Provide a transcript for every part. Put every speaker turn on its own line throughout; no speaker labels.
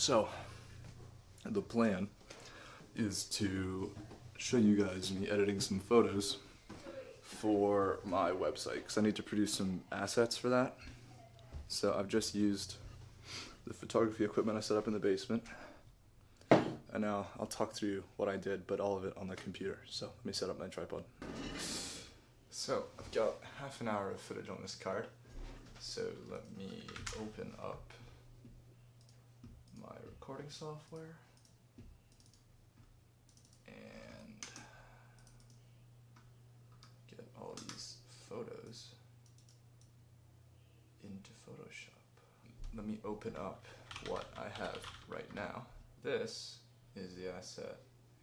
So, the plan is to show you guys me editing some photos for my website because I need to produce some assets for that. So I've just used the photography equipment I set up in the basement, and now I'll talk through what I did, but all of it on the computer. So let me set up my tripod. So I've got half an hour of footage on this card. So let me open up my recording software and get all these photos into Photoshop. Let me open up what I have right now. This is the asset.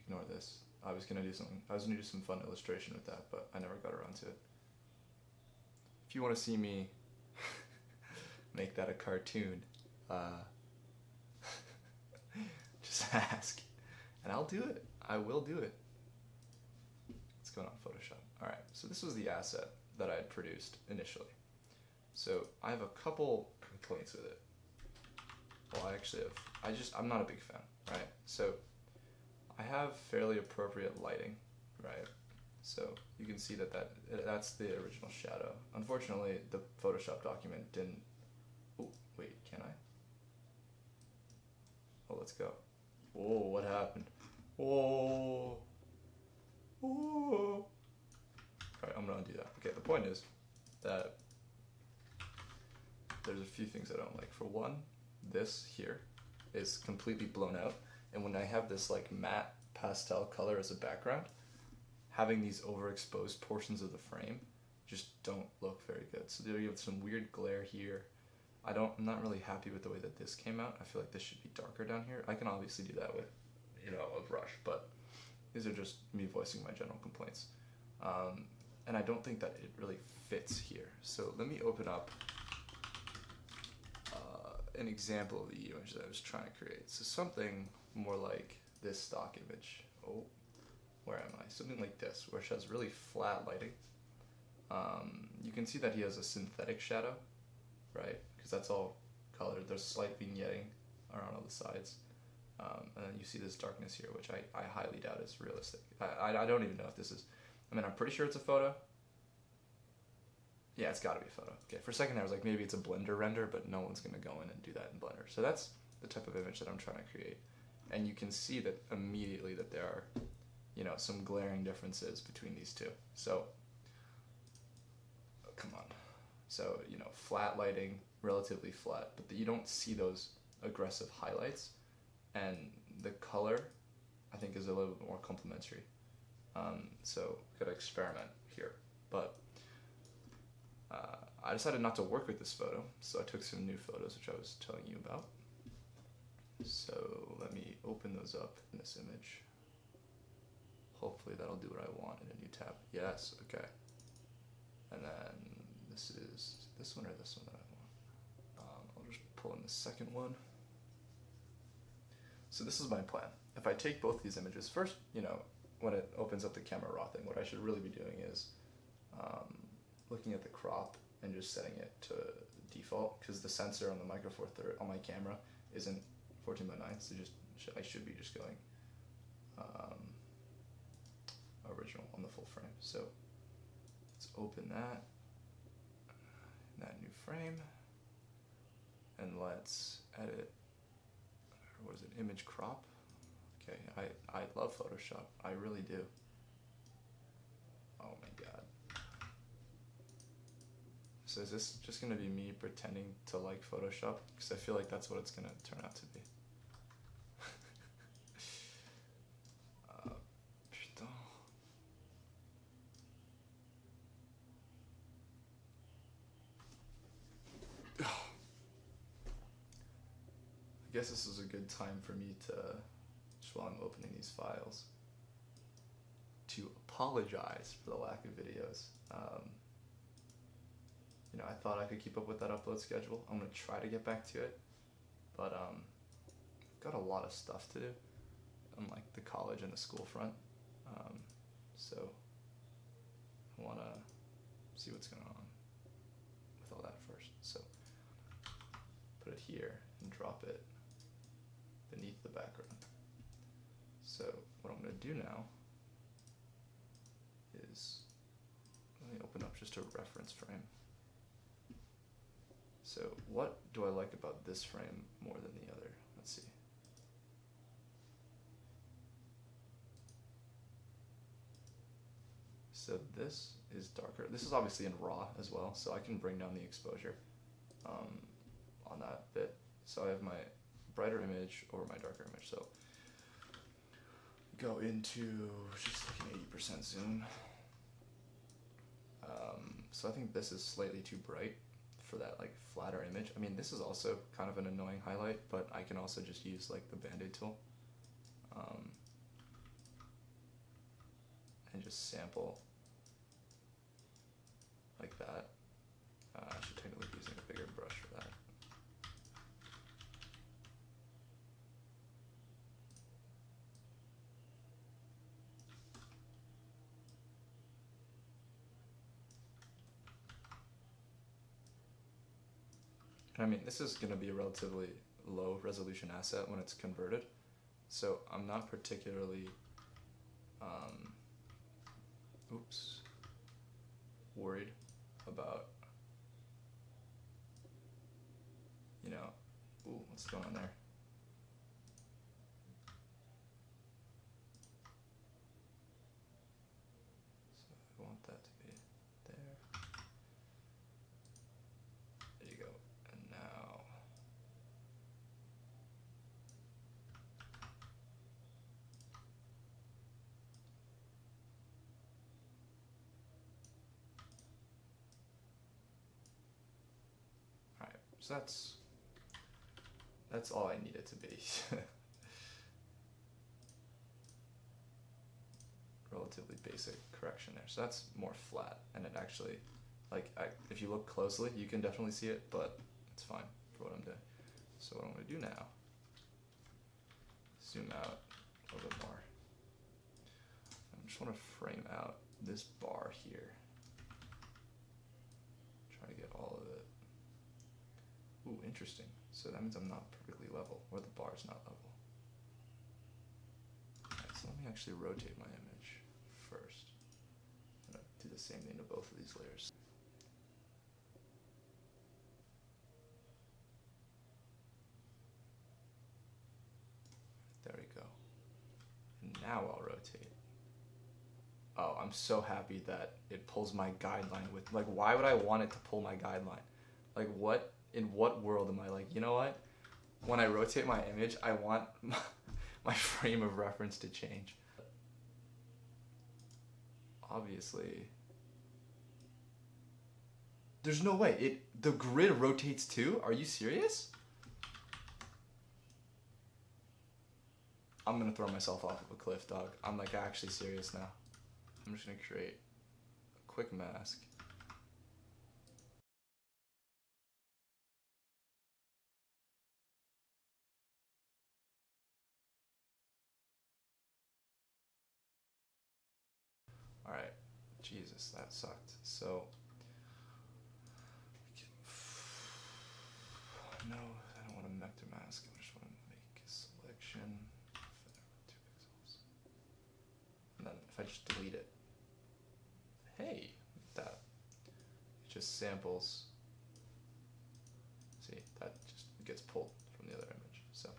Ignore this. I was gonna do some fun illustration with that, but I never got around to it. If you want to see me make that a cartoon, just ask, and I'll do it. I will do it. Let's go on Photoshop. All right, so this was the asset that I had produced initially. So I have a couple complaints with it. Well, I actually have. I'm not a big fan, right? So I have fairly appropriate lighting, right? So you can see that's the original shadow. Unfortunately, the Photoshop document didn't. Oh, wait, can I? Oh, let's go. Whoa, what happened? Whoa. Whoa. Alright, I'm gonna undo that. Okay, the point is that there's a few things I don't like. For one, this here is completely blown out, and when I have this like matte pastel color as a background, having these overexposed portions of the frame just don't look very good. So there you have some weird glare here. I'm not really happy with the way that this came out. I feel like this should be darker down here. I can obviously do that with, a brush, but these are just me voicing my general complaints. And I don't think that it really fits here. So let me open up an example of the image that I was trying to create. So something more like this stock image. Oh, where am I? Something like this, where it has really flat lighting. You can see that he has a synthetic shadow, right? Because that's all colored. There's slight vignetting around all the sides. And then you see this darkness here, which I highly doubt is realistic. I don't even know if this is, I'm pretty sure it's a photo. Yeah, it's gotta be a photo. Okay, for a second I was like, maybe it's a Blender render, but no one's gonna go in and do that in Blender. So that's the type of image that I'm trying to create. And you can see that immediately that there are, some glaring differences between these two. So, come on. So, flat lighting, relatively flat, but you don't see those aggressive highlights. And the color, I think, is a little bit more complementary. So, gotta experiment here. But I decided not to work with this photo, so I took some new photos, which I was telling you about. So let me open those up in this image. Hopefully that'll do what I want in a new tab. Yes, okay. And then this is this one or this one that I want. I'll just pull in the second one. So this is my plan. If I take both these images, first, when it opens up the camera raw thing, what I should really be doing is looking at the crop and just setting it to default, because the sensor on the Micro Four Thirds on my camera isn't 14:9, so I should be just going original on the full frame. So let's open that new frame, and let's edit. What is it? Image crop. Okay, I love Photoshop. I really do. Oh my god. So is this just going to be me pretending to like Photoshop? Because I feel like that's what it's going to turn out to be. Putain. I guess this is a good time for me to, just while I'm opening these files, to apologize for the lack of videos. I thought I could keep up with that upload schedule. I'm going to try to get back to it, but I've got a lot of stuff to do on like the college and the school front, so I want to see what's going on with all that first. So put it here and drop it background. So what I'm going to do now is, let me open up just a reference frame. So what do I like about this frame more than the other? Let's see. So this is darker. This is obviously in RAW as well, so I can bring down the exposure on that bit. So I have my brighter image over my darker image. So go into just like an 80% zoom. So I think this is slightly too bright for that like flatter image. I mean, this is also kind of an annoying highlight, but I can also just use like the Band-Aid tool and just sample like that. I should technically be using a bigger brush for that. I mean, this is going to be a relatively low resolution asset when it's converted, so I'm not particularly worried about, you know, ooh, what's going on there? So I want that to be there. There you go. And now alright, so that's all I need it to be. Relatively basic correction there. So that's more flat, and it actually, like, if you look closely, you can definitely see it, but it's fine for what I'm doing. So what I'm going to do now, zoom out a little bit more. I just want to frame out this bar here. Try to get all of it. Ooh, interesting. So that means I'm not perfectly level, or the bar is not level. Alright, so let me actually rotate my image first. I'm going to do the same thing to both of these layers. There we go. And now I'll rotate. Oh, I'm so happy that it pulls my guideline with, like, why would I want it to pull my guideline? Like, what, in what world am I like, you know what? When I rotate my image, I want my frame of reference to change. Obviously, there's no way, the grid rotates too? Are you serious? I'm gonna throw myself off of a cliff, dog. I'm like actually serious now. I'm just gonna create a quick mask. Alright, Jesus, that sucked. So, no, I don't want a vector mask. I just want to make a selection. 2 pixels. And then if I just delete it, hey, that, it just samples. See, that just gets pulled from the other image. So,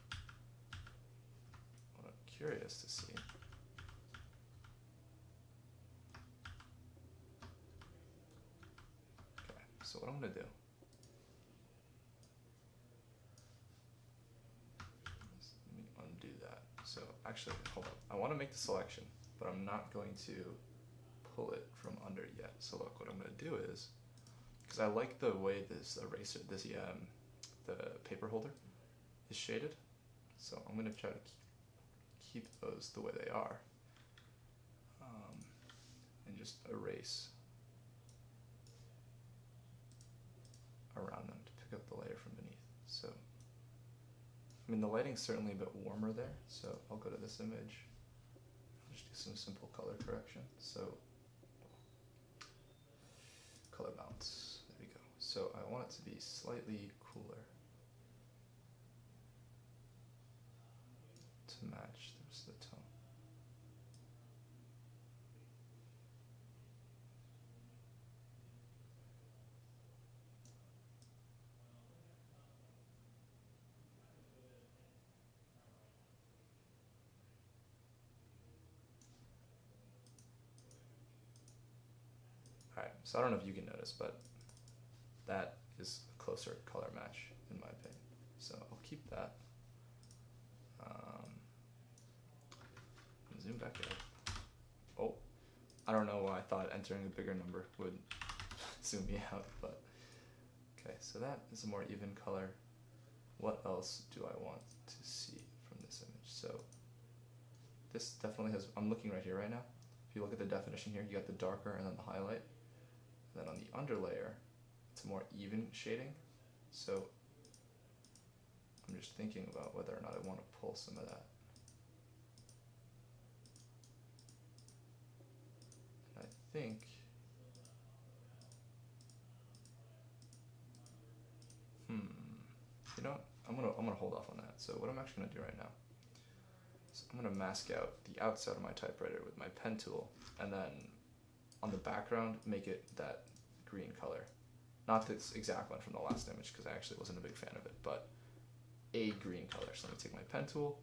what I'm curious to see. Okay, so what I'm gonna do. Let me undo that. So actually, hold on. I want to make the selection, but I'm not going to pull it from under yet. So look, what I'm going to do is, because I like the way this eraser, the paper holder is shaded, so I'm going to try to keep those the way they are, and just erase around them to pick up the layer from beneath. So, I mean, the lighting's certainly a bit warmer there, so I'll go to this image. I'll just do some simple color correction. So, color balance, there we go. So I want it to be slightly cooler. So I don't know if you can notice, but that is a closer color match in my opinion. So I'll keep that. Zoom back out. Oh, I don't know why I thought entering a bigger number would zoom me out, but okay, so that is a more even color. What else do I want to see from this image? So this definitely has, I'm looking right here right now. If you look at the definition here, you got the darker and then the highlight. And then on the underlayer, it's a more even shading. So I'm just thinking about whether or not I want to pull some of that. And I think you know what? I'm gonna hold off on that. So what I'm actually gonna do right now is I'm gonna mask out the outside of my typewriter with my pen tool, and then on the background make it that green color. Not this exact one from the last image because I actually wasn't a big fan of it, but a green color. So let me take my pen tool.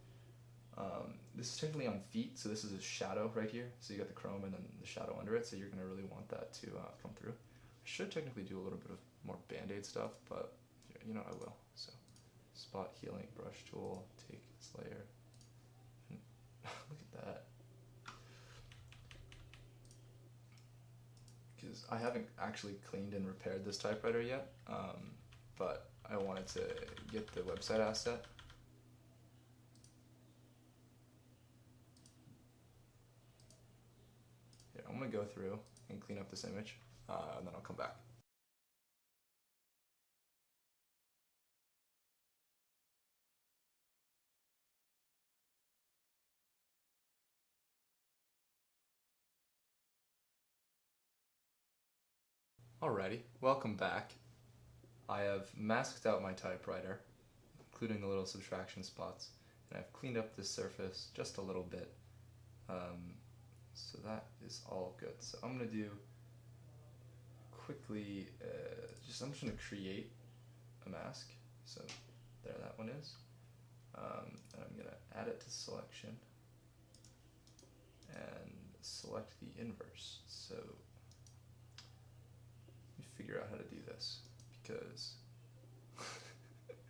This is technically on feet, so this is a shadow right here. So you got the chrome and then the shadow under it, so you're gonna really want that to come through. I should technically do a little bit of more band-aid stuff, but you know I will. So spot healing brush tool, take this layer, and look at that. Because I haven't actually cleaned and repaired this typewriter yet, but I wanted to get the website asset. Here, I'm gonna go through and clean up this image, and then I'll come back. Alrighty, welcome back. I have masked out my typewriter, including the little subtraction spots, and I've cleaned up this surface just a little bit. So that is all good. So I'm gonna do quickly, I'm just gonna create a mask. So there that one is. And I'm gonna add it to selection and select the inverse. So let me figure out how to do this because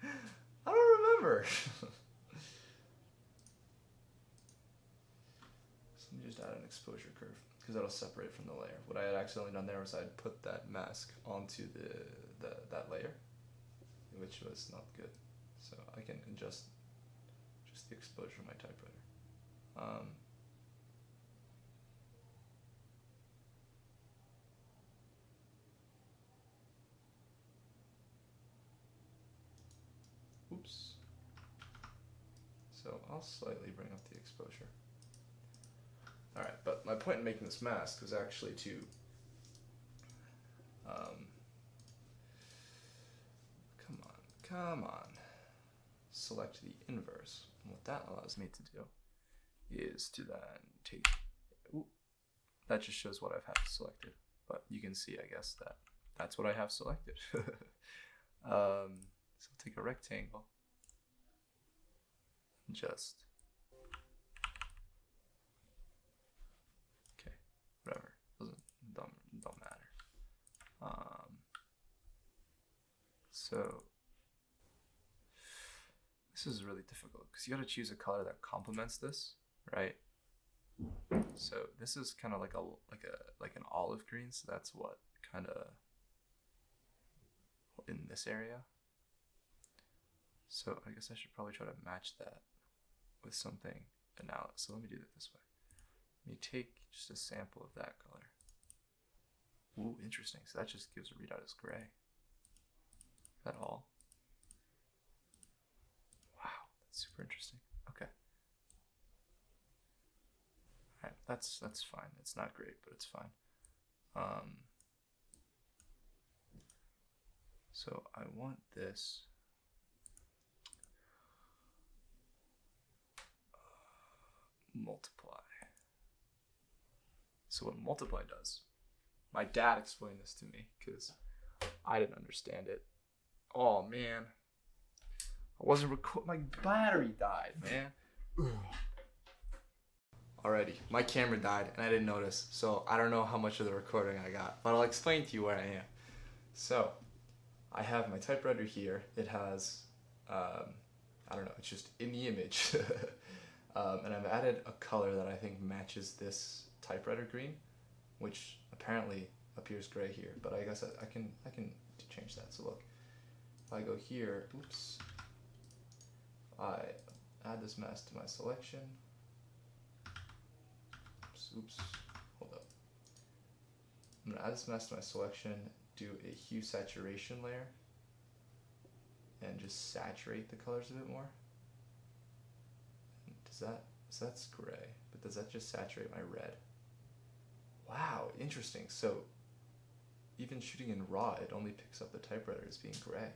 I don't remember. So let me just add an exposure curve because that'll separate from the layer. What I had accidentally done there was I had put that mask onto that layer, which was not good. So I can adjust just the exposure of my typewriter. Oops. So I'll slightly bring up the exposure. Alright, but my point in making this mask was actually to come on, select the inverse. And what that allows me to do is to then take, that just shows what I've had selected, but you can see, I guess, that that's what I have selected. So I'll take a rectangle, just, okay, whatever, don't matter. So this is really difficult because you got to choose a color that complements this, right? So this is kind of like an olive green, so that's what kind of in this area. So I guess I should probably try to match that with something analogous. So let me do it this way. Let me take just a sample of that color. Ooh, interesting. So that just gives a readout as gray. Is that all? Wow, that's super interesting. Okay. Alright, that's fine. It's not great, but it's fine. So I want this multiply. So what multiply does, my dad explained this to me because I didn't understand it. Oh man, I wasn't my battery died, man. already. My camera died and I didn't notice, so I don't know how much of the recording I got, but I'll explain to you where I am. So, I have my typewriter here. It has, I don't know, it's just in the image. And I've added a color that I think matches this typewriter green, which apparently appears gray here, but I guess I can change that. So look, if I go here, oops, I add this mask to my selection. Oops, hold up. I'm gonna add this mask to my selection, do a hue saturation layer, and just saturate the colors a bit more. So that's gray, but does that just saturate my red? Wow, interesting. So even shooting in RAW, it only picks up the typewriter as being gray.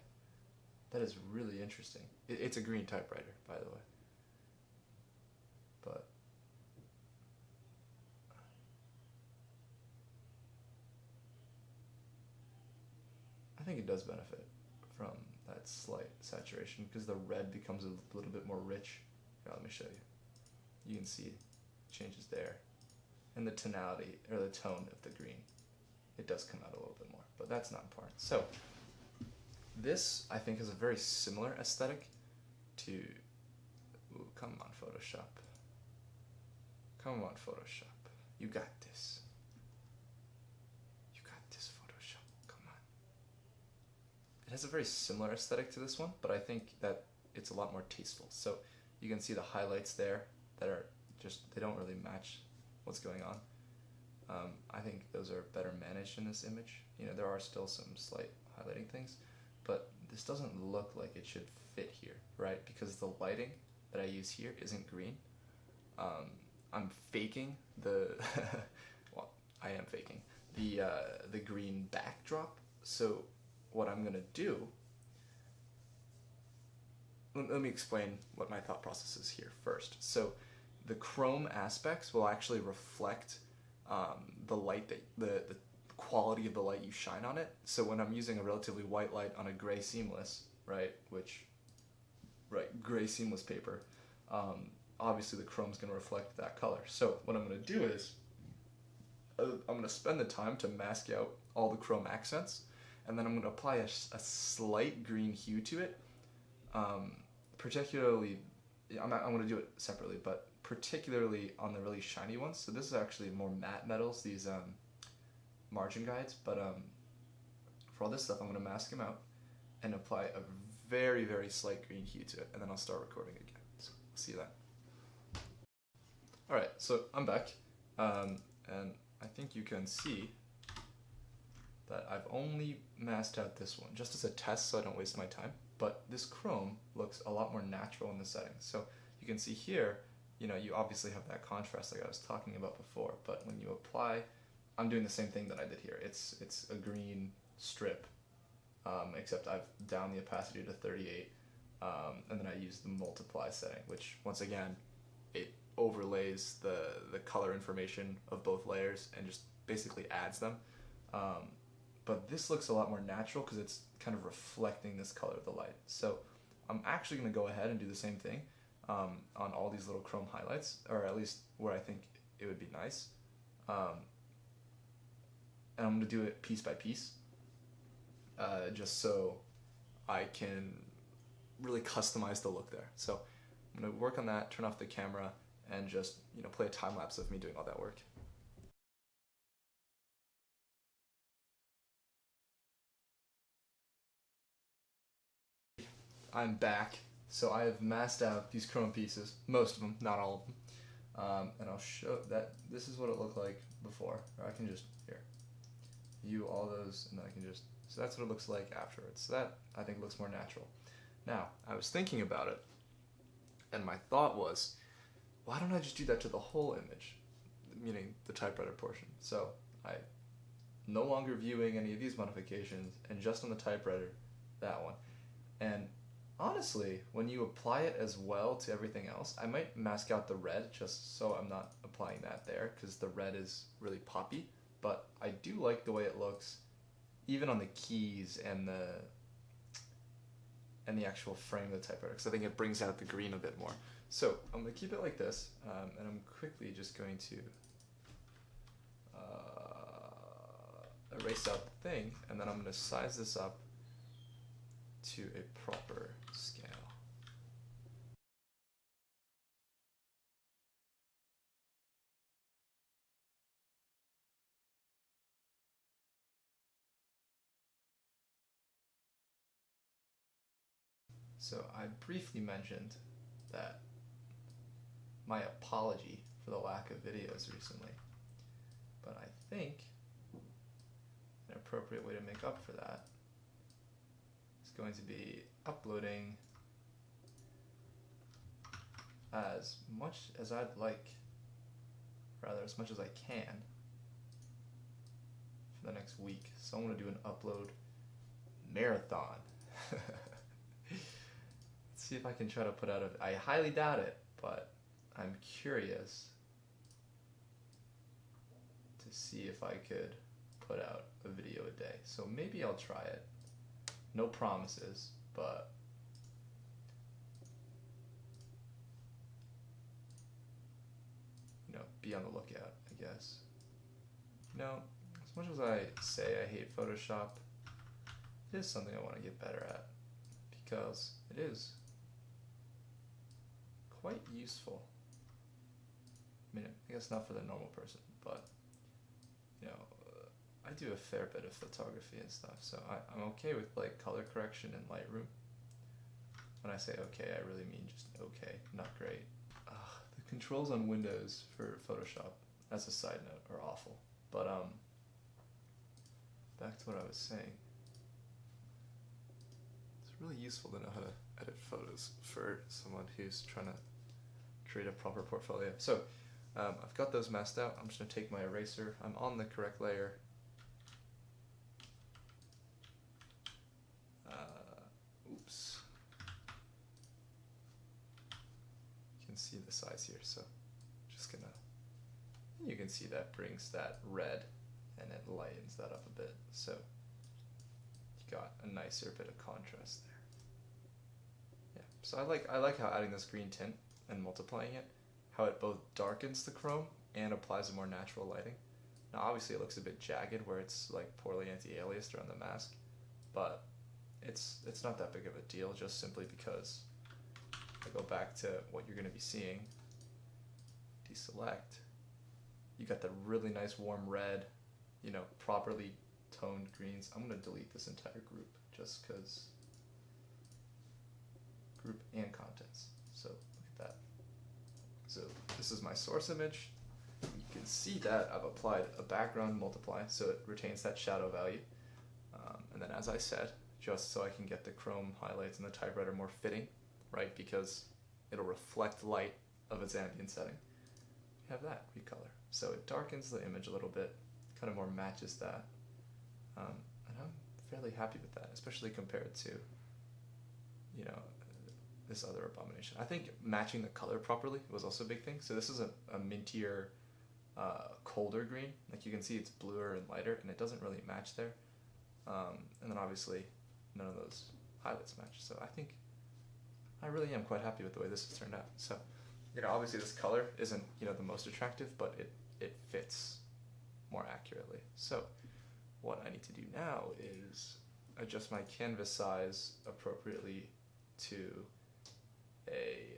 That is really interesting. It's a green typewriter, by the way. But I think it does benefit from that slight saturation because the red becomes a little bit more rich. Here, let me show you. You can see changes there. And the tonality, or the tone of the green, it does come out a little bit more, but that's not important. So, this, I think, is a very similar aesthetic to, ooh, come on, Photoshop. Come on, Photoshop. You got this. You got this, Photoshop. Come on. It has a very similar aesthetic to this one, but I think that it's a lot more tasteful. So, you can see the highlights there that are just, they don't really match what's going on. I think those are better managed in this image. You know, there are still some slight highlighting things, but this doesn't look like it should fit here, right? Because the lighting that I use here isn't green. I'm faking the, well, I am faking the green backdrop. So what I'm gonna do, let me explain what my thought process is here first. So the chrome aspects will actually reflect the light that the quality of the light you shine on it. So when I'm using a relatively white light on a gray seamless, right, gray seamless paper, obviously the chrome's going to reflect that color. So what I'm going to do is I'm going to spend the time to mask out all the chrome accents, and then I'm going to apply a slight green hue to it. Particularly, I'm going to do it separately, but particularly on the really shiny ones. So this is actually more matte metals, these margin guides, but for all this stuff I'm going to mask them out and apply a very, very slight green hue to it, and then I'll start recording again. So I'll see you then. Alright, so I'm back, and I think you can see that I've only masked out this one, just as a test so I don't waste my time. But this chrome looks a lot more natural in the settings. So you can see here, you know, you obviously have that contrast like I was talking about before, but when you apply, I'm doing the same thing that I did here. It's a green strip, except I've down the opacity to 38, and then I use the multiply setting, which once again, it overlays the color information of both layers and just basically adds them. But this looks a lot more natural because it's kind of reflecting this color of the light. So I'm actually going to go ahead and do the same thing on all these little chrome highlights, or at least where I think it would be nice. And I'm going to do it piece by piece, just so I can really customize the look there. So I'm going to work on that, turn off the camera, and just, you know, play a time lapse of me doing all that work. I'm back. So I have masked out these chrome pieces, most of them, not all of them, and I'll show that this is what it looked like before. Or I can just, here, view all those, and then I can just, so that's what it looks like afterwards. So that, I think, looks more natural. Now, I was thinking about it, and my thought was, why don't I just do that to the whole image, meaning the typewriter portion? So I no longer viewing any of these modifications, and just on the typewriter, that one. And honestly, when you apply it as well to everything else, I might mask out the red just so I'm not applying that there, because the red is really poppy, but I do like the way it looks, even on the keys and the actual frame of the typewriter, because I think it brings out the green a bit more. So I'm going to keep it like this, and I'm quickly just going to erase out the thing, and then I'm going to size this up to a proper scale. So I briefly mentioned that my apology for the lack of videos recently, but I think an appropriate way to make up for that is going to be uploading as much as I'd like, rather as much as I can, for the next week. So I'm going to do an upload marathon. Let's see if I can try to put out I highly doubt it, but I'm curious to see if I could put out a video a day. So maybe I'll try it. No promises, but be on the lookout, I guess. As much as I say I hate Photoshop, it is something I want to get better at, because it is quite useful. I mean, I guess not for the normal person, but I do a fair bit of photography and stuff, so I'm okay with like color correction in Lightroom. When I say okay, I really mean just okay, not great. The controls on Windows for Photoshop, as a side note, are awful. But back to what I was saying. It's really useful to know how to edit photos for someone who's trying to create a proper portfolio. So I've got those masked out. I'm just going to take my eraser. I'm on the correct layer. Oops. You can see the size here, so just gonna, you can see that brings that red and it lightens that up a bit, so you got a nicer bit of contrast there. Yeah, so I like how adding this green tint and multiplying it, how it both darkens the chrome and applies a more natural lighting. Now obviously it looks a bit jagged where it's like poorly anti-aliased around the mask, but it's not that big of a deal, just simply because I go back to what you're going to be seeing, deselect, you got the really nice warm red, properly toned greens. I'm going to delete this entire group just because, group and contents. So look at that. So this is my source image. You can see that I've applied a background multiply so it retains that shadow value. And then as I said, just so I can get the chrome highlights and the typewriter more fitting, right? Because it'll reflect light of its ambient setting. You have that recolor. So it darkens the image a little bit, kind of more matches that. And I'm fairly happy with that, especially compared to, this other abomination. I think matching the color properly was also a big thing. So this is a mintier, colder green. Like you can see it's bluer and lighter, and it doesn't really match there. And then obviously none of those highlights match. So I think I really am quite happy with the way this has turned out. So, obviously this color isn't, the most attractive, but it fits more accurately. So what I need to do now is adjust my canvas size appropriately to a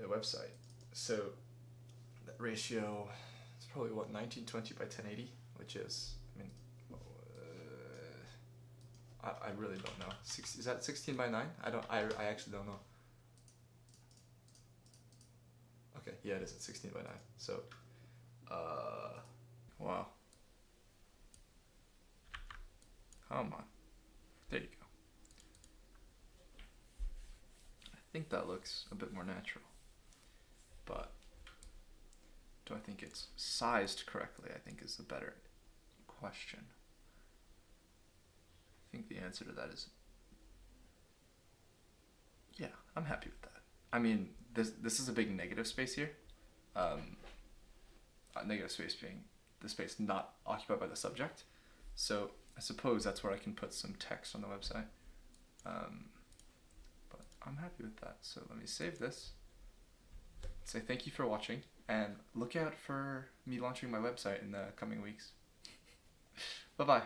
website. So that ratio is probably 1920 by 1080, which is, I really don't know. Is that 16 by 9? I actually don't know. Okay, yeah, it is at 16 by 9. So, wow. Come on. There you go. I think that looks a bit more natural. But do I think it's sized correctly, I think is the better question. I think the answer to that is, yeah, I'm happy with that. I mean, this is a big negative space here. Negative space being the space not occupied by the subject. So I suppose that's where I can put some text on the website.
But I'm happy with that. So let me save this. Say thank you for watching, and look out for me launching my website in the coming weeks. Bye bye.